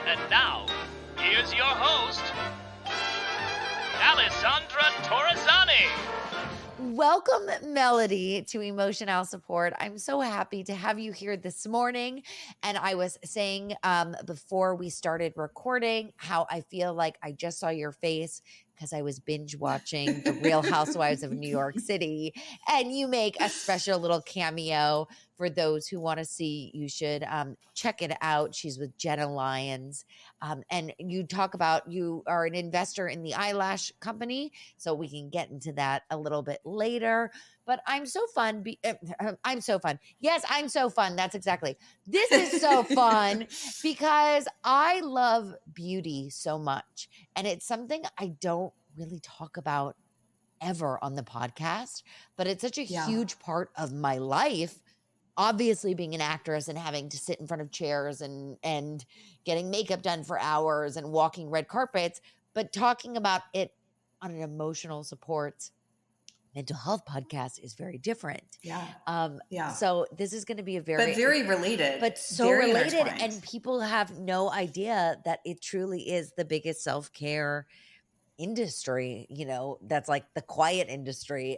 And now, here's your host, Alessandra Torresani. Welcome, Melody, to Emotional Support. I'm so happy to have you here this morning. And I was saying before we started recording how I feel like I just saw your face because I was binge watching The Real Housewives of New York City. And you make a special little cameo. For those who want to see, you should check it out. She's with Jenna Lyons. And you talk about you are an investor in the eyelash company. So we can get into that a little bit later. But I'm so fun. I'm so fun. Yes, I'm so fun. That's exactly. This is so fun because I love beauty so much. And it's something I don't really talk about ever on the podcast, but it's such a huge part of my life. Obviously, being an actress and having to sit in front of chairs and getting makeup done for hours and walking red carpets, but talking about it on an emotional support mental health podcast is very different. So this is going to be very related, but so very related. And people have no idea that it truly is the biggest self-care industry, you know, that's like the quiet industry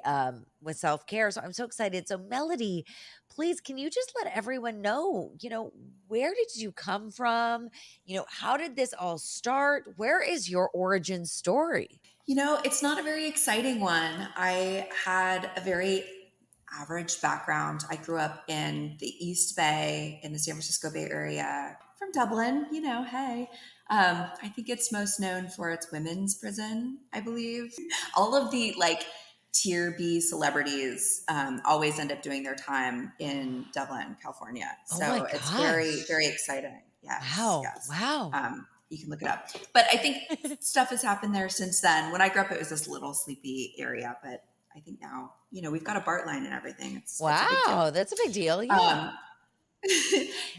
with self-care. So I'm so excited. So Melody, please, can you just let everyone know, you know, where did you come from? You know, how did this all start? Where is your origin story? You know, it's not a very exciting one. I had a very average background. I grew up in the East Bay in the San Francisco Bay Area, from Dublin, you know, hey. I think it's most known for its women's prison, I believe. All of the like tier B celebrities always end up doing their time in Dublin, California. So it's very, very exciting. Yes. Wow. Yes. Wow. You can look it up. But I think stuff has happened there since then. When I grew up, it was this little sleepy area, but I think now, you know, we've got a BART line and everything. It's that's a big deal. Yeah.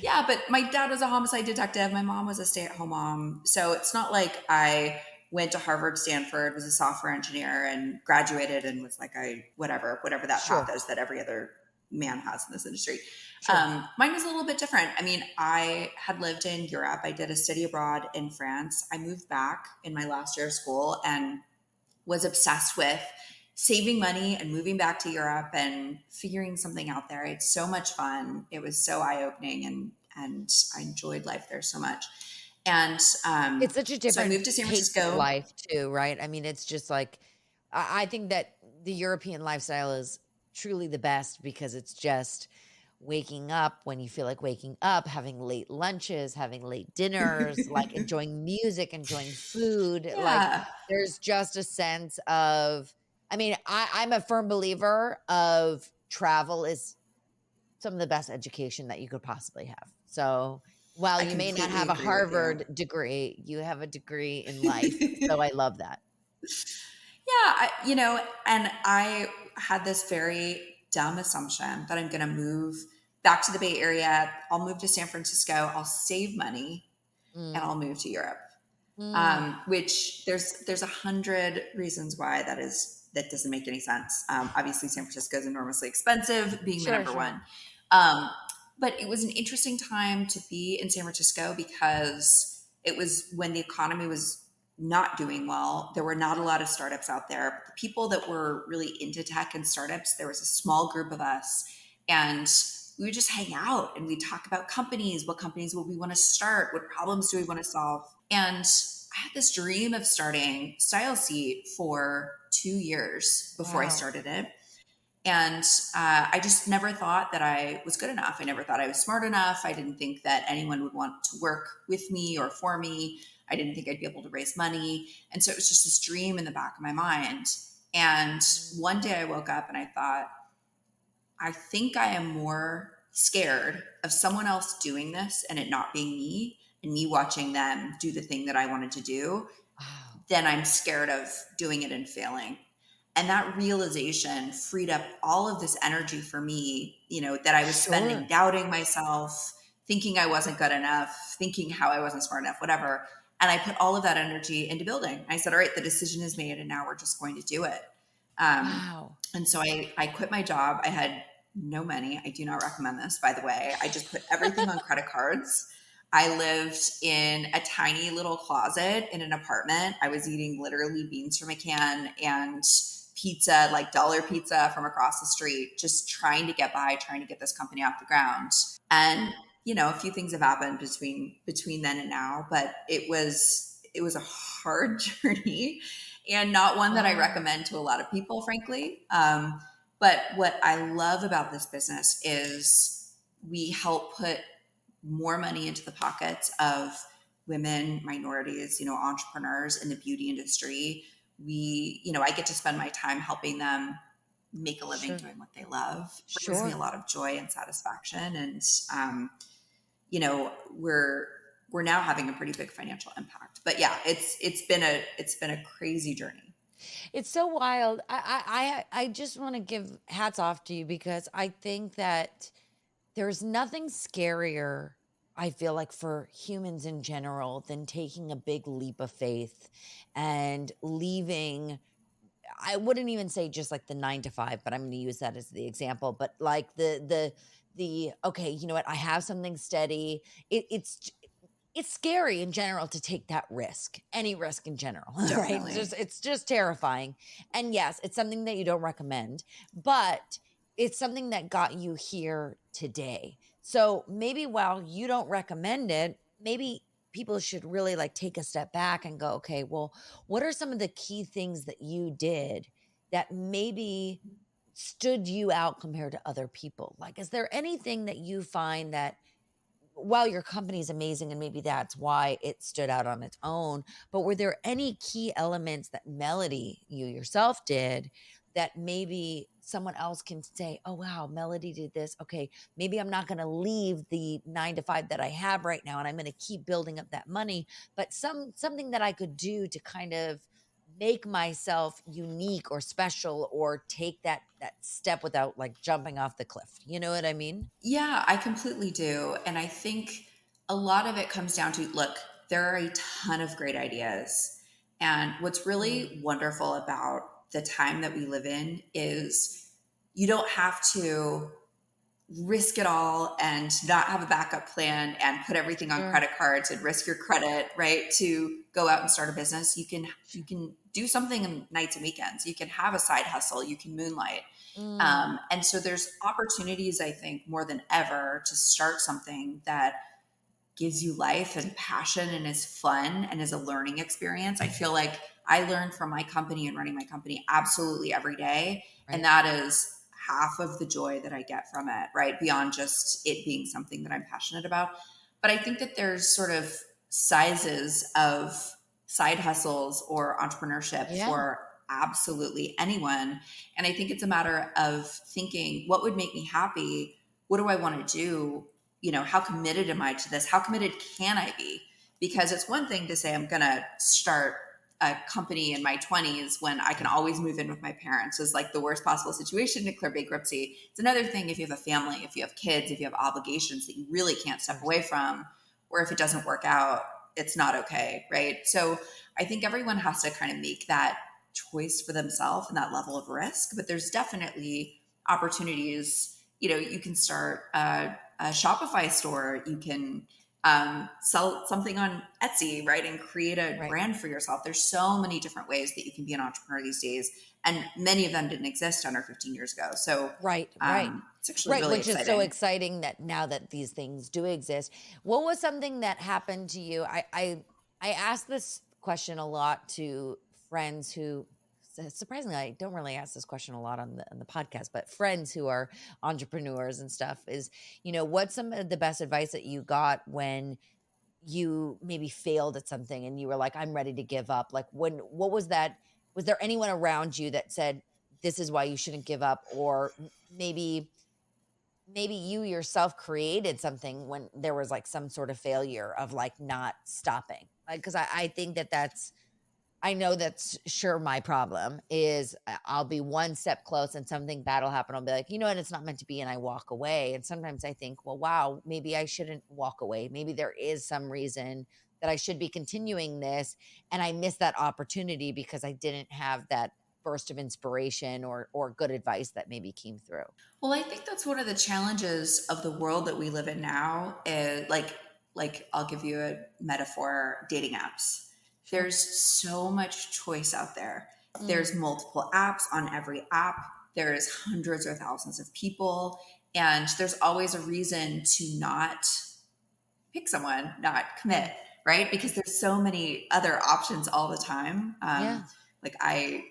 Yeah, but my dad was a homicide detective. My mom was a stay-at-home mom. So it's not like I went to Harvard, Stanford, was a software engineer and graduated and was like, whatever that path is that every other man has in this industry. Sure. Mine was a little bit different. I mean, I had lived in Europe. I did a study abroad in France. I moved back in my last year of school and was obsessed with saving money and moving back to Europe and figuring something out there. It's so much fun. It was so eye-opening and I enjoyed life there so much. And it's such a different so I moved to San Francisco. Life too, right? I mean, it's just like, I think that the European lifestyle is truly the best because it's just waking up when you feel like waking up, having late lunches, having late dinners, like enjoying music, enjoying food. Yeah. Like there's just a sense of, I mean, I'm a firm believer of travel is some of the best education that you could possibly have. So while you may not have a Harvard degree, you have a degree in life. So I love that. Yeah, you know, and I had this very dumb assumption that I'm going to move back to the Bay Area. I'll move to San Francisco. I'll save money and I'll move to Europe. Which there's 100 reasons why that doesn't make any sense. Obviously, San Francisco is enormously expensive, being the number one. But it was an interesting time to be in San Francisco because it was when the economy was not doing well. There were not a lot of startups out there. The people that were really into tech and startups, there was a small group of us, and we would just hang out and we'd talk about companies. What companies would we want to start? What problems do we want to solve? And I had this dream of starting StyleSeat for 2 years before I started it. And I just never thought that I was good enough. I never thought I was smart enough. I didn't think that anyone would want to work with me or for me. I didn't think I'd be able to raise money. And so it was just this dream in the back of my mind. And one day I woke up and I thought, I think I am more scared of someone else doing this and it not being me and me watching them do the thing that I wanted to do than I'm scared of doing it and failing. And that realization freed up all of this energy for me, you know, that I was spending doubting myself, thinking I wasn't good enough, thinking how I wasn't smart enough, whatever. And I put all of that energy into building. I said, all right, the decision is made and now we're just going to do it. And so I quit my job. I had no money. I do not recommend this, by the way. I just put everything on credit cards. I lived in a tiny little closet in an apartment. I was eating literally beans from a can and pizza, like dollar pizza from across the street, just trying to get by, trying to get this company off the ground. And, a few things have happened between then and now, but it was a hard journey and not one that I recommend to a lot of people, frankly. But what I love about this business is we help put more money into the pockets of women, minorities, entrepreneurs in the beauty industry. I get to spend my time helping them make a living doing what they love. It brings me a lot of joy and satisfaction. And, we're now having a pretty big financial impact. But yeah, it's been a crazy journey. It's so wild. I just want to give hats off to you because I think that there's nothing scarier, I feel like, for humans in general than taking a big leap of faith and leaving. I wouldn't even say just like the 9 to 5, but I'm going to use that as the example. But like the okay, you know what? I have something steady. It's scary in general to take that risk, any risk in general, right? It's just terrifying. And yes, it's something that you don't recommend, but it's something that got you here today. So maybe while you don't recommend it, maybe people should really like take a step back and go, okay, well, what are some of the key things that you did that maybe stood you out compared to other people? Like, is there anything that you find that while your company is amazing and maybe that's why it stood out on its own, but were there any key elements that Melody, you yourself did that maybe someone else can say, oh, wow, Melody did this. Okay, maybe I'm not going to leave the 9 to 5 that I have right now and I'm going to keep building up that money, but something that I could do to kind of make myself unique or special or take that step without like jumping off the cliff. You know what I mean? Yeah, I completely do. And I think a lot of it comes down to, look, there are a ton of great ideas. And what's really wonderful about the time that we live in is you don't have to risk it all and not have a backup plan and put everything on credit cards and risk your credit, right? To go out and start a business. You can do something on nights and weekends. You can have a side hustle. You can moonlight. And so there's opportunities, I think, more than ever to start something that gives you life and passion and is fun and is a learning experience. I feel like I learn from my company and running my company absolutely every day. Right. And that is half of the joy that I get from it, right? Beyond just it being something that I'm passionate about. But I think that there's sort of sizes of side hustles or entrepreneurship for absolutely anyone. And I think it's a matter of thinking, what would make me happy? What do I want to do? How committed am I to this? How committed can I be? Because it's one thing to say, I'm going to start a company in my 20s when I can always move in with my parents is like the worst possible situation to declare bankruptcy. It's another thing if you have a family, if you have kids, if you have obligations that you really can't step away from, or if it doesn't work out, it's not okay, right? So I think everyone has to kind of make that choice for themselves and that level of risk, but there's definitely opportunities. You can start a Shopify store. You can sell something on Etsy, right? And create a brand for yourself. There's so many different ways that you can be an entrepreneur these days. And many of them didn't exist 10 or 15 years ago. So right. It's actually really exciting. Which is so exciting that now that these things do exist. What was something that happened to you? I asked this question a lot to friends who, surprisingly, I don't really ask this question a lot on the podcast, but friends who are entrepreneurs and stuff is, what's some of the best advice that you got when you maybe failed at something and you were like, I'm ready to give up? Like what was that? Was there anyone around you that said, this is why you shouldn't give up? Or maybe you yourself created something when there was like some sort of failure of like not stopping? Like, cause I think I know that's sure my problem is I'll be one step close and something bad will happen. I'll be like, you know what? It's not meant to be. And I walk away. And sometimes I think, well, wow, maybe I shouldn't walk away. Maybe there is some reason that I should be continuing this. And I missed that opportunity because I didn't have that burst of inspiration or good advice that maybe came through. Well, I think that's one of the challenges of the world that we live in now is like, like, I'll give you a metaphor, dating apps. Sure. There's so much choice out there. Mm. There's multiple apps on every app. There's hundreds or thousands of people. And there's always a reason to not pick someone, not commit, right? Because there's so many other options all the time. Like I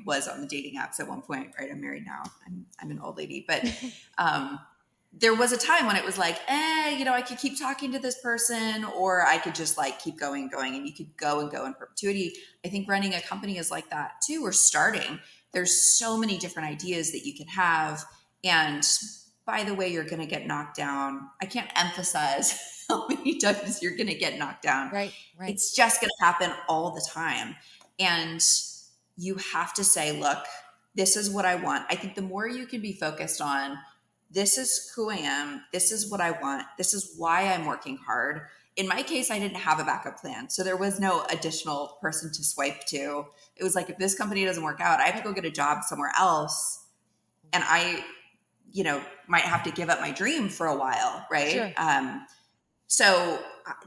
was on the dating apps at one point, right? I'm married now. I'm an old lady, but there was a time when it was like, I could keep talking to this person, or I could just like keep going, and you could go in perpetuity. I think running a company is like that too, or starting. There's so many different ideas that you can have. And by the way, you're going to get knocked down. I can't emphasize how many times you're going to get knocked down. Right. It's just going to happen all the time. And you have to say, look, this is what I want. I think the more you can be focused on, this is who I am. This is what I want. This is why I'm working hard. In my case, I didn't have a backup plan. So there was no additional person to swipe to. It was like, if this company doesn't work out, I have to go get a job somewhere else. And I, might have to give up my dream for a while. Right. Sure. So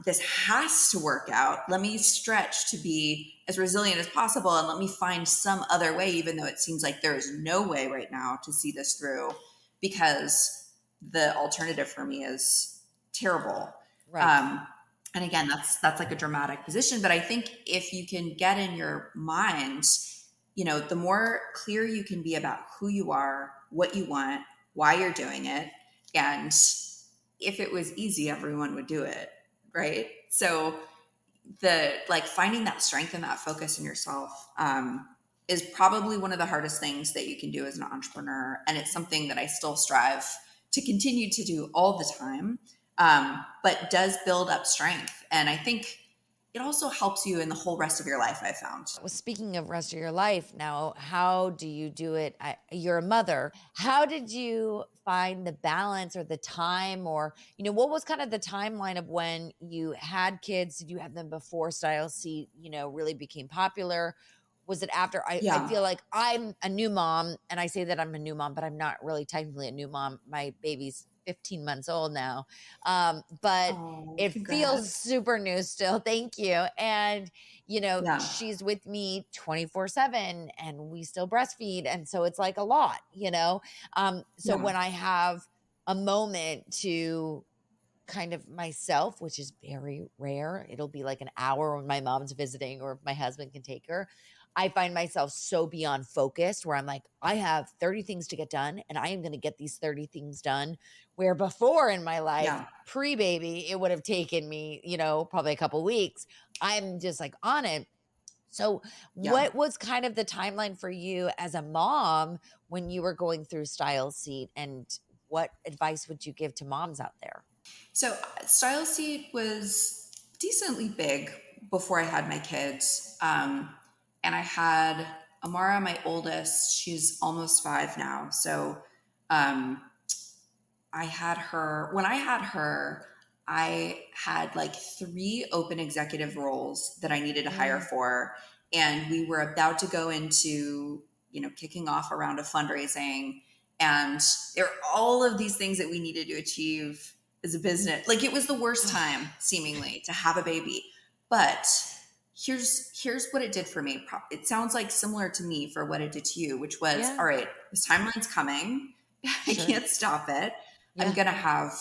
this has to work out. Let me stretch to be as resilient as possible. And let me find some other way, even though it seems like there is no way right now to see this through, because the alternative for me is terrible. Right. And again, that's like a dramatic position. But I think if you can get in your mind, the more clear you can be about who you are, what you want, why you're doing it. And if it was easy, everyone would do it. Right. So finding that strength and that focus in yourself, is probably one of the hardest things that you can do as an entrepreneur. And it's something that I still strive to continue to do all the time, but does build up strength. And I think it also helps you in the whole rest of your life, I found. Well, speaking of rest of your life now, how do you do it? You're a mother. How did you find the balance or the time, or, what was kind of the timeline of when you had kids? Did you have them before StyleSeat, really became popular? Was it after? I feel like I'm a new mom, and I say that I'm a new mom, but I'm not really technically a new mom. My baby's 15 months old now. But it feels super new still. Thank you. And, she's with me 24/7, and we still breastfeed. And so it's like a lot, so when I have a moment to kind of myself, which is very rare, it'll be like an hour when my mom's visiting or if my husband can take her, I find myself so beyond focused where I'm like, I have 30 things to get done, and I am going to get these 30 things done. Where before in my life, pre-baby, it would have taken me, probably a couple weeks. I'm just like on it. So what was kind of the timeline for you as a mom when you were going through StyleSeat, and what advice would you give to moms out there? So StyleSeat was decently big before I had my kids. And I had Amara, my oldest. She's almost 5 now. So I had her, when I had her, I had like 3 open executive roles that I needed to hire for. And we were about to go into, kicking off a round of fundraising. And there are all of these things that we needed to achieve as a business. Like, it was the worst time seemingly to have a baby. But here's what it did for me. It sounds like similar to me for what it did to you, which was, all right, this timeline's coming. I can't stop it. I'm going to have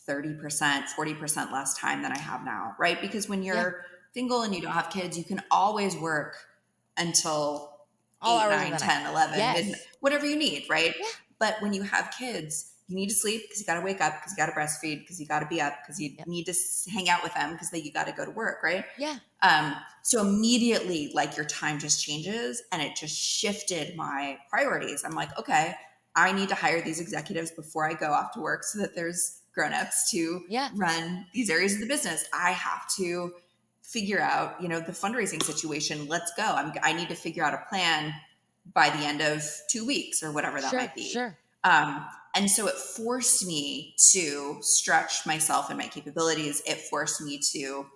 30%, 40% less time than I have now, right? Because when you're single and you don't have kids, you can always work until 8, 9, 10, 11, midnight, whatever you need, right? Yeah. But when you have kids, you need to sleep because you got to wake up, because you got to breastfeed, because you got to be up, because you need to hang out with them, because you got to go to work, right? Yeah. So immediately, like, your time just changes, and it just shifted my priorities. I'm like, okay, I need to hire these executives before I go off to work so that there's grownups to run these areas of the business. I have to figure out, the fundraising situation. Let's go. I need to figure out a plan by the end of 2 weeks or whatever that might be. Sure. And so it forced me to stretch myself and my capabilities. It forced me to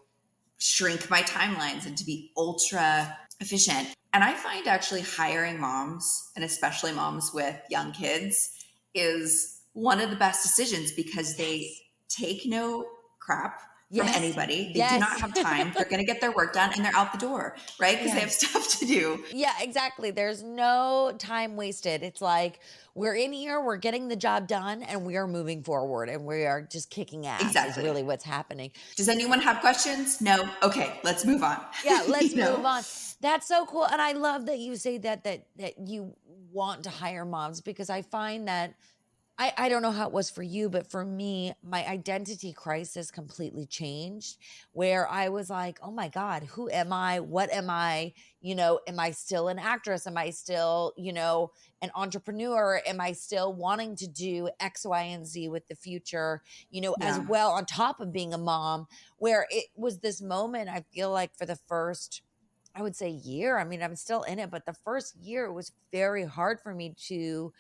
shrink my timelines and to be ultra efficient. And I find actually hiring moms, and especially moms with young kids, is one of the best decisions, because they take no crap. from Yes. anybody. They do not Yes. have time. They're going to get their work done and they're out the door, right? Because they have Yes. stuff to do. Yeah, exactly. There's no time wasted. It's like we're in here, we're getting the job done, and we are moving forward and we are just kicking ass is Exactly. really what's happening. Does anyone have questions? No. Okay, let's move on. Yeah, let's You move know? on. That's so cool. And I love that you say that you want to hire moms, because I find that I don't know how it was for you, but for me, my identity crisis completely changed, where I was like, oh my God, who am I? What am I? Am I still an actress? Am I still, an entrepreneur? Am I still wanting to do X, Y, and Z with the future, as Yeah. well, on top of being a mom, where it was this moment, I feel like for the first, I would say year. I mean, I'm still in it, but the first year it was very hard for me to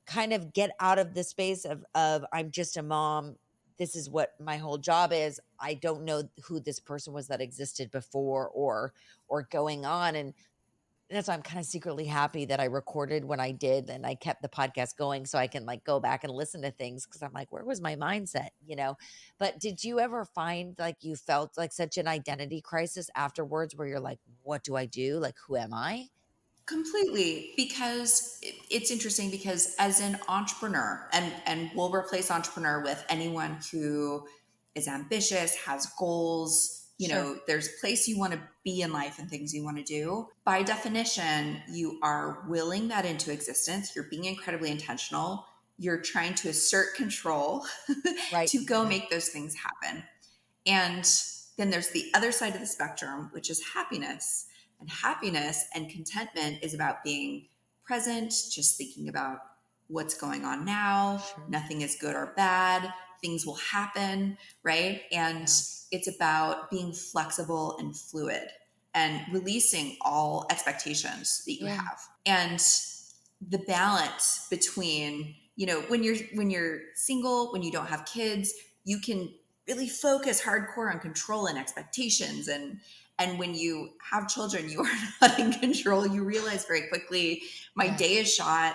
kind of get out of the space of I'm just a mom. This is what my whole job is. I don't know who this person was that existed before or going on. And that's why I'm kind of secretly happy that I recorded when I did and I kept the podcast going so I can like go back and listen to things, because I'm like, where was my mindset? But did you ever find like you felt like such an identity crisis afterwards where you're like, what do I do? Like, who am I? Completely, because it's interesting, because as an entrepreneur, and we'll replace entrepreneur with anyone who is ambitious, has goals, Sure. there's a place you want to be in life and things you want to do. By definition, you are willing that into existence. You're being incredibly intentional. You're trying to assert control Right. to go make those things happen. And then there's the other side of the spectrum, which is happiness. And happiness and contentment is about being present, just thinking about what's going on now. Sure. Nothing is good or bad. Things will happen, right? And it's about being flexible and fluid and releasing all expectations that you have. And the balance between, when you're single, when you don't have kids, you can really focus hardcore on control and expectations, and when you have children, you are not in control. You realize very quickly, my day is shot.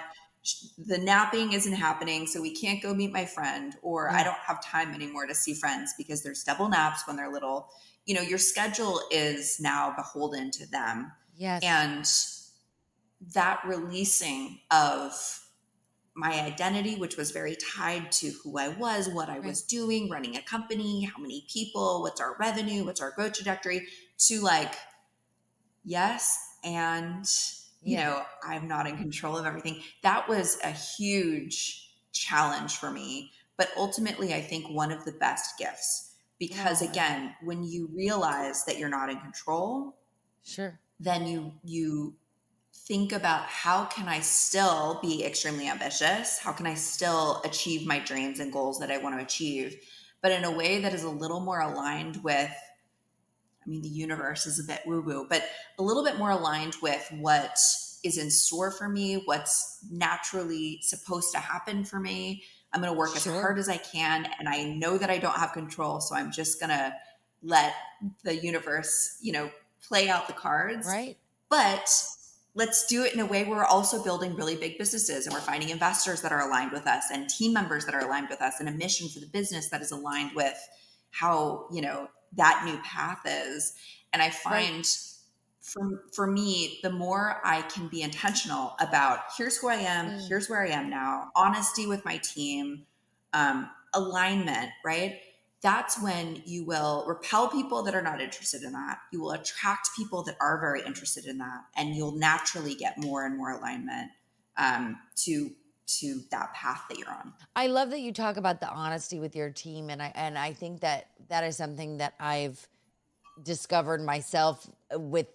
The napping isn't happening, so we can't go meet my friend, or I don't have time anymore to see friends because there's double naps when they're little. Your schedule is now beholden to them. Yes. And that releasing of my identity, which was very tied to who I was, what I was doing, running a company, how many people, what's our revenue, what's our growth trajectory, to like, yes, and I'm not in control of everything. That was a huge challenge for me, but ultimately I think one of the best gifts, because again, when you realize that you're not in control, sure, then you think about, how can I still be extremely ambitious? How can I still achieve my dreams and goals that I want to achieve, but in a way that is a little more aligned with, the universe is a bit woo-woo, but a little bit more aligned with what is in store for me, what's naturally supposed to happen for me. I'm going to work as hard as I can, and I know that I don't have control, so I'm just going to let the universe, play out the cards. Right. But let's do it in a way where we're also building really big businesses, and we're finding investors that are aligned with us and team members that are aligned with us, and a mission for the business that is aligned with how, that new path is. And I find for me, the more I can be intentional about, here's who I am, here's where I am now, honesty with my team, alignment, right? That's when you will repel people that are not interested in that. You will attract people that are very interested in that, and you'll naturally get more and more alignment to that path that you're on. I love that you talk about the honesty with your team, and I think that is something that I've discovered myself with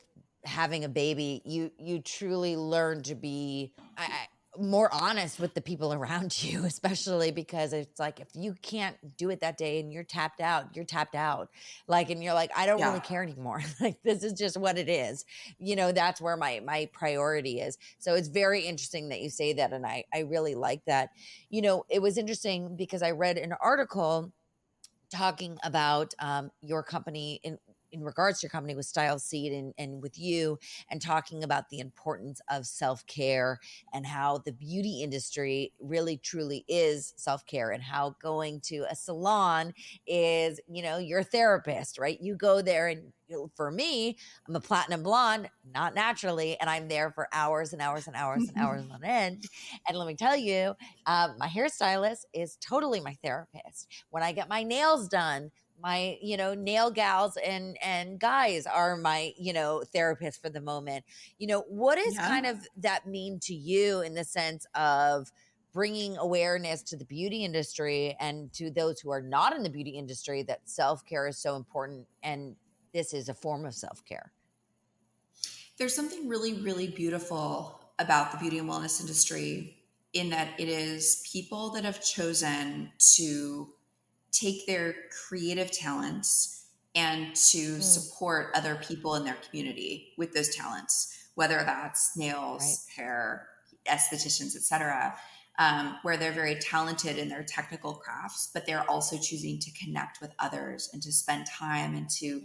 having a baby. You truly learn to be more honest with the people around you, especially because it's like, if you can't do it that day and you're tapped out, like, and you're like, I don't really care anymore. Like, this is just what it is. That's where my priority is. So it's very interesting that you say that. And I really like that. It was interesting because I read an article talking about your company in regards to your company with StyleSeat and with you, and talking about the importance of self-care and how the beauty industry really truly is self-care, and how going to a salon is, your therapist, right? You go there and for me, I'm a platinum blonde, not naturally, and I'm there for hours and hours and hours and hours on end. And let me tell you, my hairstylist is totally my therapist. When I get my nails done, my nail gals and guys are my therapists for the moment. What is Yeah. kind of that mean to you in the sense of bringing awareness to the beauty industry and to those who are not in the beauty industry, that self-care is so important, and this is a form of self-care? There's something really, really beautiful about the beauty and wellness industry in that it is people that have chosen to take their creative talents and to support other people in their community with those talents, whether that's nails, hair, estheticians, etc., where they're very talented in their technical crafts, but they're also choosing to connect with others and to spend time and to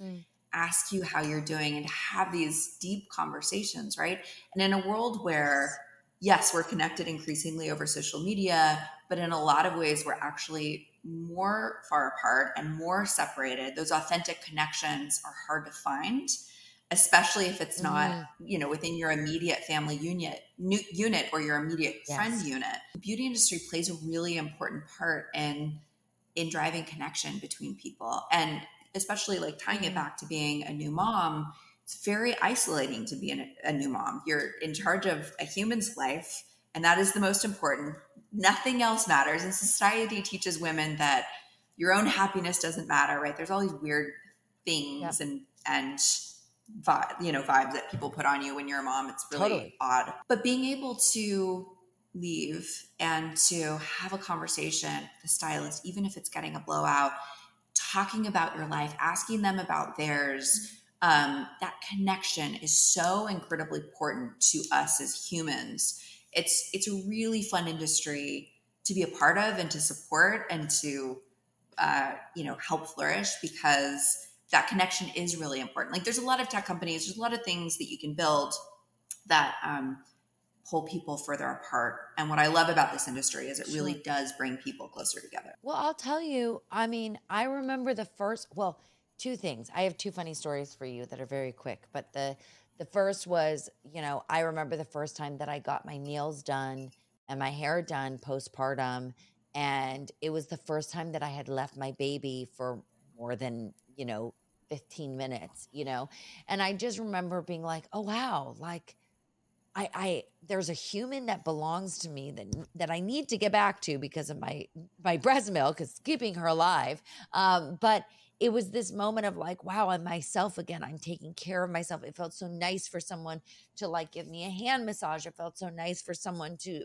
ask you how you're doing and have these deep conversations, right? And in a world where, yes, we're connected increasingly over social media, but in a lot of ways, we're actually more far apart and more separated. Those authentic connections are hard to find, especially if it's not, within your immediate family unit or your immediate friend unit. The beauty industry plays a really important part in driving connection between people. And especially like tying it back to being a new mom, it's very isolating to be a new mom. You're in charge of a human's life, and that is the most important. Nothing else matters. And society teaches women that your own happiness doesn't matter, right? There's all these weird things and vibes that people put on you when you're a mom. It's really odd. But being able to leave and to have a conversation with the stylist, even if it's getting a blowout, talking about your life, asking them about theirs, that connection is so incredibly important to us as humans. It's a really fun industry to be a part of and to support and to help flourish, because that connection is really important. Like, there's a lot of tech companies, there's a lot of things that you can build that pull people further apart. And what I love about this industry is it really does bring people closer together. Well, I'll tell you, I remember two things. I have two funny stories for you that are very quick, but the first was, I remember the first time that I got my nails done and my hair done postpartum, and it was the first time that I had left my baby for more than, 15 minutes, and I just remember being like, oh, wow, like, I there's a human that belongs to me that I need to get back to because of my breast milk is keeping her alive. But it was this moment of like, wow, I'm myself again. I'm taking care of myself. It felt so nice for someone to like give me a hand massage. It felt so nice for someone to,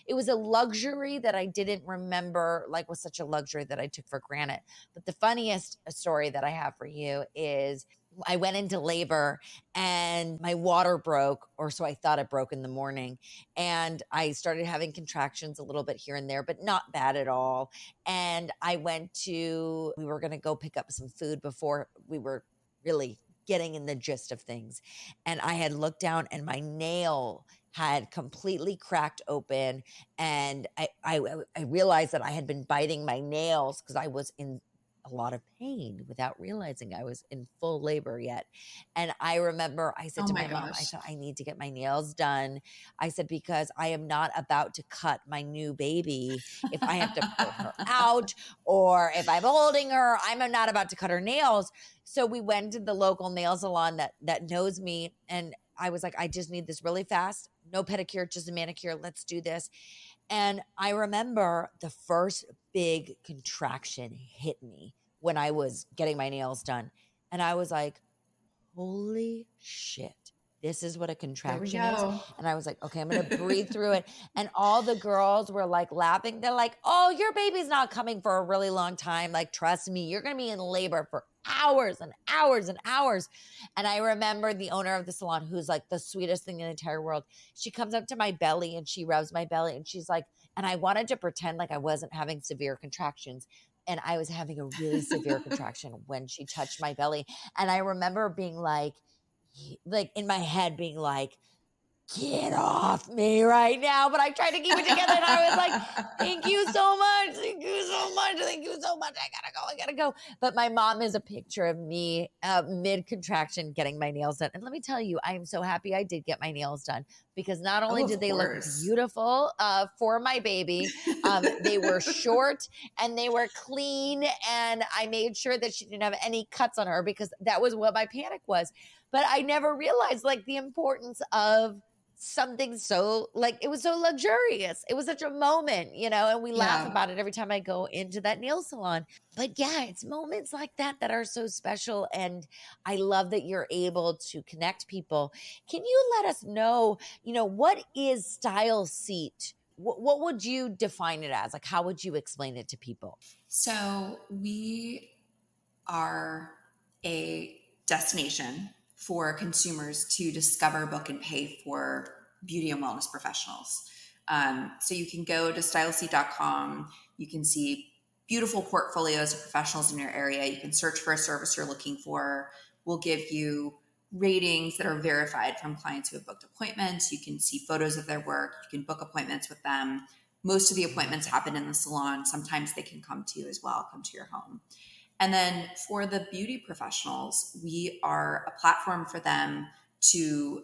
it was a luxury that I didn't remember, like was such a luxury that I took for granted. But the funniest story that I have for you is I went into labor and my water broke, or so I thought it broke in the morning. And I started having contractions a little bit here and there, but not bad at all. And we were going to go pick up some food before we were really getting in the gist of things. And I had looked down and my nail had completely cracked open. And I realized that I had been biting my nails because I was in a lot of pain without realizing I was in full labor yet. And I remember I said to my mom, I said, I need to get my nails done. I said, because I am not about to cut my new baby. If I have to pull her out or if I'm holding her, I'm not about to cut her nails. So we went to the local nail salon that knows me. And I was like, I just need this really fast. No pedicure, just a manicure. Let's do this. And I remember the first big contraction hit me when I was getting my nails done. And I was like, holy shit, this is what a contraction is. And I was like, okay, I'm going to breathe through it. And all the girls were like laughing. They're like, oh, your baby's not coming for a really long time. Like, trust me, you're going to be in labor for hours and hours and hours. And I remember the owner of the salon, who's like the sweetest thing in the entire world. She comes up to my belly and she rubs my belly and she's like, and I wanted to pretend like I wasn't having severe contractions. and I was having a really severe contraction when she touched my belly. And I remember being like in my head being like, get off me right now. But I tried to keep it together and I was like, thank you so much. Thank you so much. Thank you so much. I gotta go. But my mom is a picture of me mid-contraction getting my nails done. And let me tell you, I am so happy I did get my nails done because not only Oh, of did they look course. beautiful for my baby, they were short and they were clean. And I made sure that she didn't have any cuts on her because that was what my panic was. But I never realized like the importance of something so like it was so luxurious. It was such a moment, and we laugh Yeah. about it every time I go into that nail salon. But yeah, it's moments like that are so special. And I love that you're able to connect people. Can you let us know, what is StyleSeat? What would you define it as? Like, how would you explain it to people? So we are a destination for consumers to discover, book, and pay for beauty and wellness professionals. So you can go to styleseat.com. You can see beautiful portfolios of professionals in your area. You can search for a service you're looking for. We'll give you ratings that are verified from clients who have booked appointments. You can see photos of their work. You can book appointments with them. Most of the appointments happen in the salon. Sometimes they can come to you as well, come to your home. And then for the beauty professionals, we are a platform for them to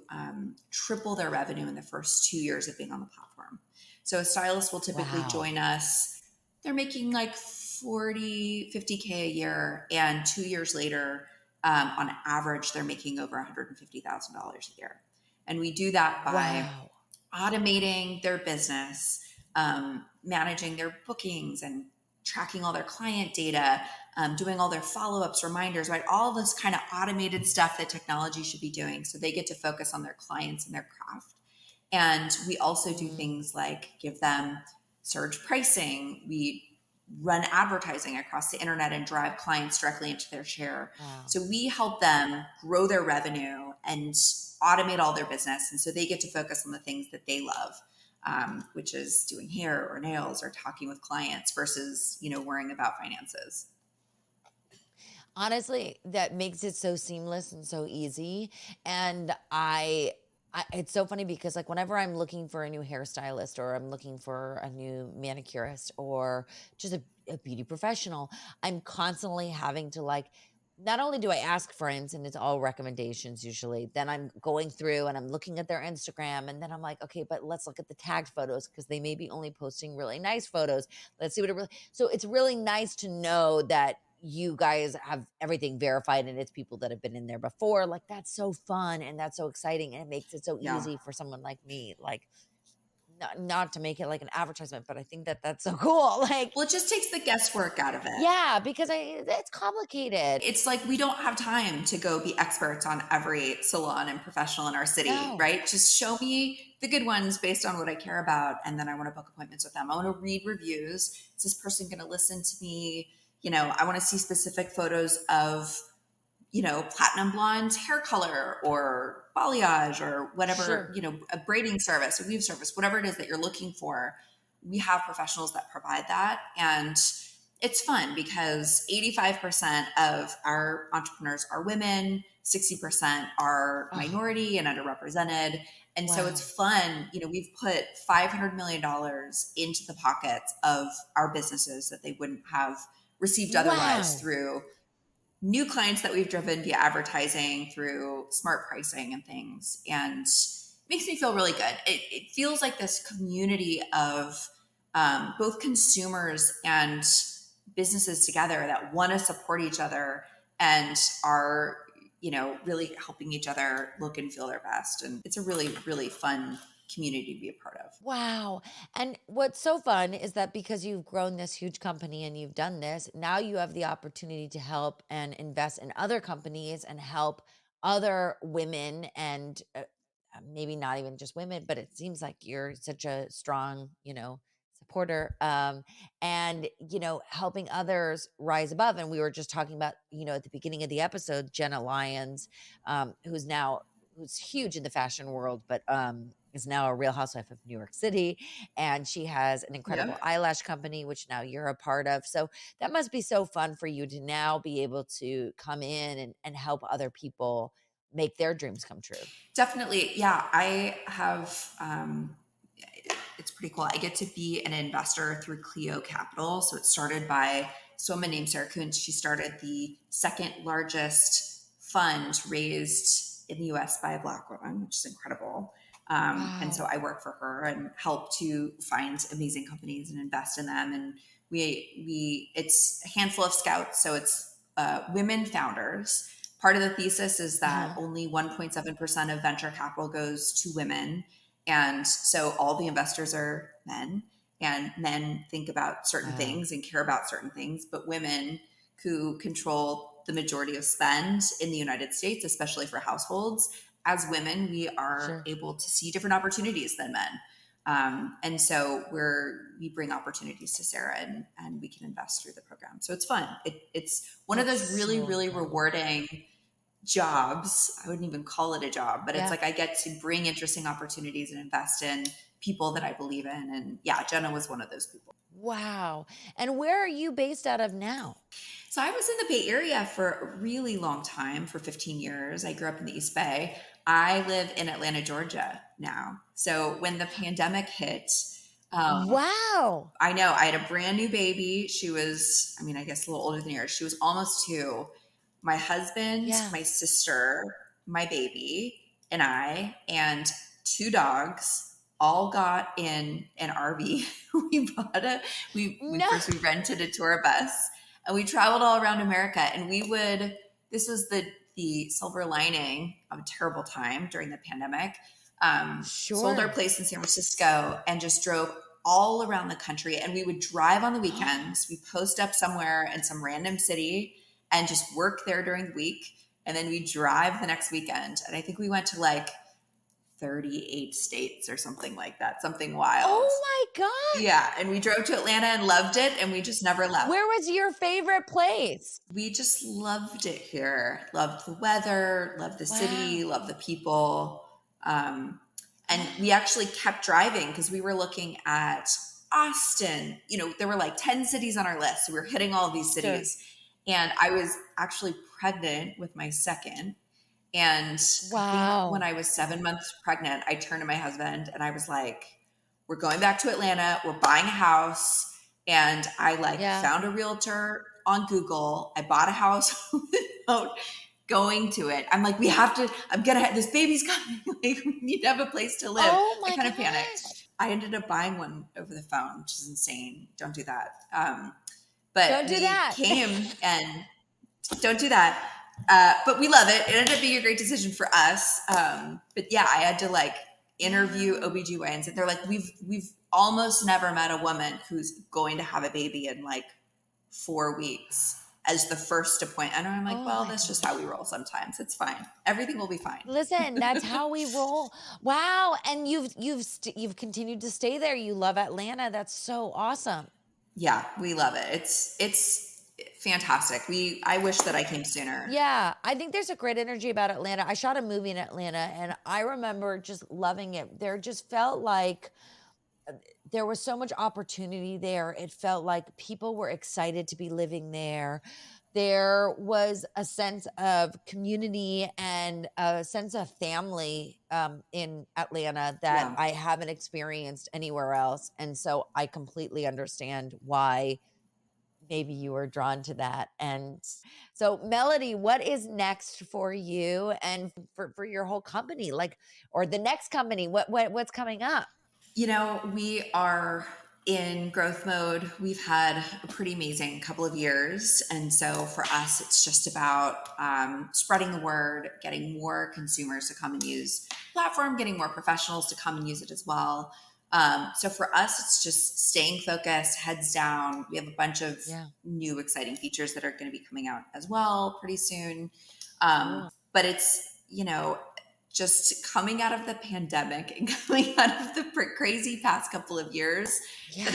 triple their revenue in the first 2 years of being on the platform. So a stylist will typically Wow. join us. They're making like 40, 50K a year. And 2 years later, on average, they're making over $150,000 a year. And we do that by automating their business, managing their bookings and tracking all their client data, doing all their follow-ups, reminders, right? All this kind of automated stuff that technology should be doing. So they get to focus on their clients and their craft. And we also do things like give them surge pricing. We run advertising across the internet and drive clients directly into their chair. Wow. So we help them grow their revenue and automate all their business. And so they get to focus on the things that they love. Which is doing hair or nails or talking with clients versus, worrying about finances. Honestly, that makes it so seamless and so easy. And it's so funny because like whenever I'm looking for a new hairstylist or I'm looking for a new manicurist or just a beauty professional, I'm constantly having to like, not only do I ask friends and it's all recommendations usually, then I'm going through and I'm looking at their Instagram and then I'm like, okay, but let's look at the tagged photos because they may be only posting really nice photos. Let's see what it really, so it's really nice to know that you guys have everything verified and it's people that have been in there before. Like that's so fun and that's so exciting and it makes it so easy for someone like me, like not to make it like an advertisement, but I think that that's so cool. Like, well, it just takes the guesswork out of it. Yeah, because it's complicated. It's like we don't have time to go be experts on every salon and professional in our city, right? Just show me the good ones based on what I care about, and then I want to book appointments with them. I want to read reviews. Is this person going to listen to me? I want to see specific photos of platinum blonde hair color or balayage or whatever, a braiding service, a weave service, whatever it is that you're looking for. We have professionals that provide that. And it's fun because 85% of our entrepreneurs are women, 60% are minority and underrepresented. And so it's fun. We've put $500 million into the pockets of our businesses that they wouldn't have received otherwise through new clients that we've driven via advertising, through smart pricing and things. And it makes me feel really good. It feels like this community of both consumers and businesses together that want to support each other and are, really helping each other look and feel their best. And it's a really, really fun community to be a part of. Wow. And what's so fun is that because you've grown this huge company and you've done this, now you have the opportunity to help and invest in other companies and help other women and maybe not even just women, but it seems like you're such a strong, supporter and, helping others rise above. And we were just talking about, at the beginning of the episode, Jenna Lyons, who's huge in the fashion world, but is now a Real Housewife of New York City, and she has an incredible Yep. eyelash company, which now you're a part of. So that must be so fun for you to now be able to come in and help other people make their dreams come true. Definitely. Yeah. I have, it's pretty cool. I get to be an investor through Clio Capital. So it started by a woman named Sarah Kuntz. She started the second largest fund raised in the US by a Black woman, which is incredible. And so I work for her and help to find amazing companies and invest in them. And it's a handful of scouts. So it's women founders. Part of the thesis is that only 1.7% of venture capital goes to women. And so all the investors are men, and men think about certain things and care about certain things, but women who control the majority of spend in the United States, especially for households, as women, we are able to see different opportunities than men. And so we bring opportunities to Sarah, and we can invest through the program. So it's fun. It's one of those really, really rewarding jobs. I wouldn't even call it a job, but it's like I get to bring interesting opportunities and invest in people that I believe in. And yeah, Jenna was one of those people. Wow. And where are you based out of now? So I was in the Bay Area for a really long time, for 15 years. I grew up in the East Bay. I live in Atlanta, Georgia now. So when the pandemic hit, wow. I know I had a brand new baby. She was, I guess a little older than yours. She was almost 2. My husband, my sister, my baby, and I, and 2 dogs all got in an RV. First we rented a tour bus, and we traveled all around America. And this was the silver lining of a terrible time during the pandemic. Sold our place in San Francisco and just drove all around the country. And we would drive on the weekends. We post up somewhere in some random city and just work there during the week. And then we drive the next weekend. And I think we went to like 38 states or something like that, something wild. Oh my God. Yeah. And we drove to Atlanta and loved it. And we just never left. Where was your favorite place? We just loved it here. Loved the weather, loved the city, loved the people. And we actually kept driving because we were looking at Austin. There were like 10 cities on our list. So we were hitting all of these cities. And I was actually pregnant with my second. And I think when I was 7 months pregnant, I turned to my husband and I was like, we're going back to Atlanta. We're buying a house. And I found a realtor on Google. I bought a house without going to it. I'm like, this baby's coming. Like, we need to have a place to live. Oh my I kind of panicked. I ended up buying one over the phone, which is insane. Don't do that. But don't do that. Came and don't do that. But we love it. It ended up being a great decision for us. But yeah, I had to interview OBGYNs, and they're like, we've almost never met a woman who's going to have a baby in 4 weeks as the first appointment. And I'm like, that's just how we roll sometimes. It's fine. Everything will be fine. Listen, that's how we roll. Wow. And you've continued to stay there. You love Atlanta. That's so awesome. Yeah, we love it. It's fantastic. I wish that I came sooner. Yeah, I think there's a great energy about Atlanta. I shot a movie in Atlanta, and I remember just loving it. There just felt like there was so much opportunity there. It felt like people were excited to be living there. There was a sense of community and a sense of family in Atlanta that I haven't experienced anywhere else. And so I completely understand why maybe you were drawn to that. And so, Melody, what is next for you and for your whole company, or the next company? What's coming up? We are in growth mode. We've had a pretty amazing couple of years. And so for us, it's just about spreading the word, getting more consumers to come and use the platform, getting more professionals to come and use it as well. So for us, it's just staying focused, heads down. We have a bunch of new exciting features that are going to be coming out as well pretty soon. But it's, just coming out of the pandemic and coming out of the crazy past couple of years that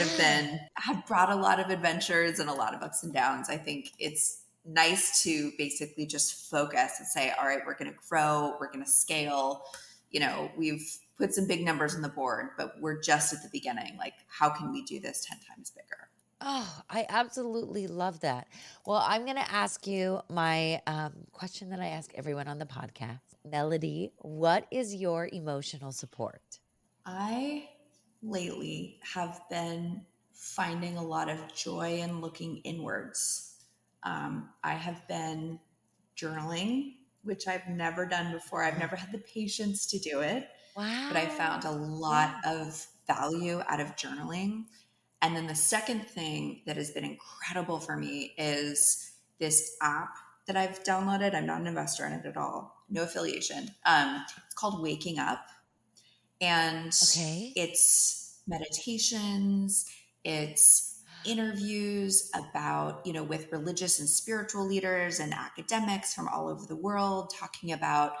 have brought a lot of adventures and a lot of ups and downs. I think it's nice to basically just focus and say, all right, we're going to grow, we're going to scale. We've put some big numbers on the board, but we're just at the beginning. Like, how can we do this 10 times bigger? Oh, I absolutely love that. Well, I'm going to ask you my question that I ask everyone on the podcast. Melody, what is your emotional support? I lately have been finding a lot of joy in looking inwards. I have been journaling, which I've never done before. I've never had the patience to do it, but I found a Wow. lot of value out of journaling. And then the second thing that has been incredible for me is this app that I've downloaded. I'm not an investor in it at all, no affiliation. It's called Waking Up, and Okay. it's meditations, it's interviews about, with religious and spiritual leaders and academics from all over the world, talking about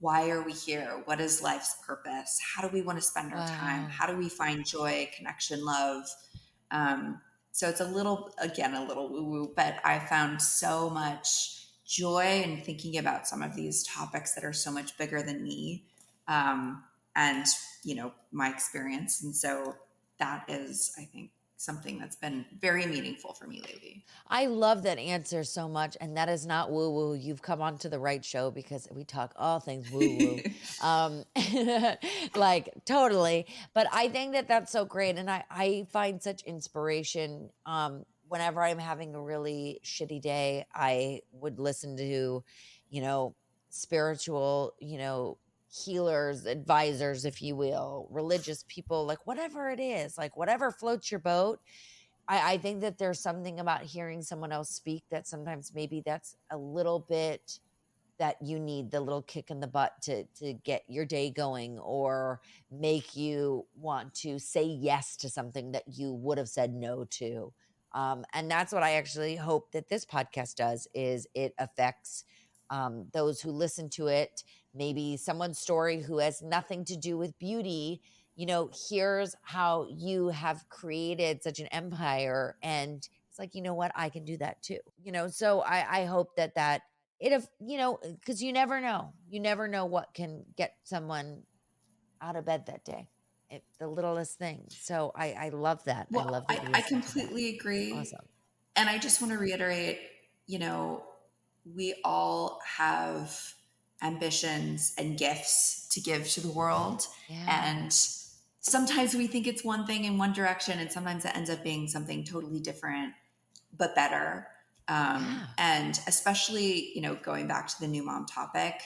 why are we here? What is life's purpose? How do we want to spend our time? Wow. How do we find joy, connection, love? So it's a little woo-woo, but I found so much joy in thinking about some of these topics that are so much bigger than me. And my experience. And so that is, I think, something that's been very meaningful for me lately. I love that answer so much. And that is not woo woo. You've come on to the right show because we talk all things woo woo. Like totally. But I think that that's so great. And I find such inspiration. Whenever I'm having a really shitty day, I would listen to, spiritual, healers, advisors, if you will, religious people, like whatever it is, like whatever floats your boat. I think that there's something about hearing someone else speak that sometimes maybe that's a little bit that you need the little kick in the butt to get your day going or make you want to say yes to something that you would have said no to. And that's what I actually hope that this podcast does is it affects those who listen to it. Maybe someone's story who has nothing to do with beauty, here's how you have created such an empire. And it's like, you know what? I can do that too. So I hope that it, because you never know what can get someone out of bed that day. The littlest thing. So I love that. I Well, love that you I listen to that. completely agree. Awesome. And I just want to reiterate, we all have ambitions and gifts to give to the world. Yeah. And sometimes we think it's one thing in one direction, and sometimes it ends up being something totally different, but better. And especially, going back to the new mom topic,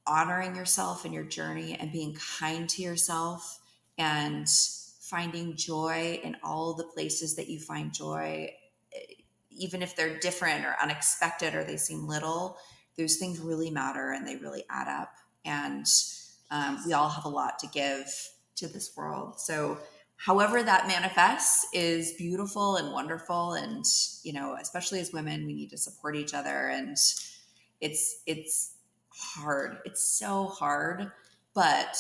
honoring yourself and your journey and being kind to yourself and finding joy in all the places that you find joy, even if they're different or unexpected or they seem little, those things really matter and they really add up. And we all have a lot to give to this world. So however that manifests is beautiful and wonderful. And, especially as women, we need to support each other. And it's hard. It's so hard, but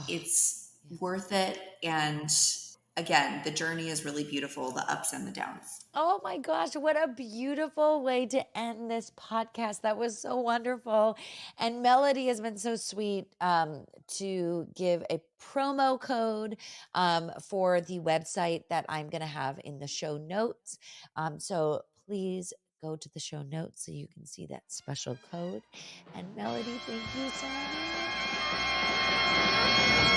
it's worth it. And again, the journey is really beautiful, the ups and the downs. Oh my gosh, what a beautiful way to end this podcast. That was so wonderful. And Melody has been so sweet to give a promo code for the website that I'm going to have in the show notes. So please go to the show notes so you can see that special code. And Melody, thank you so much.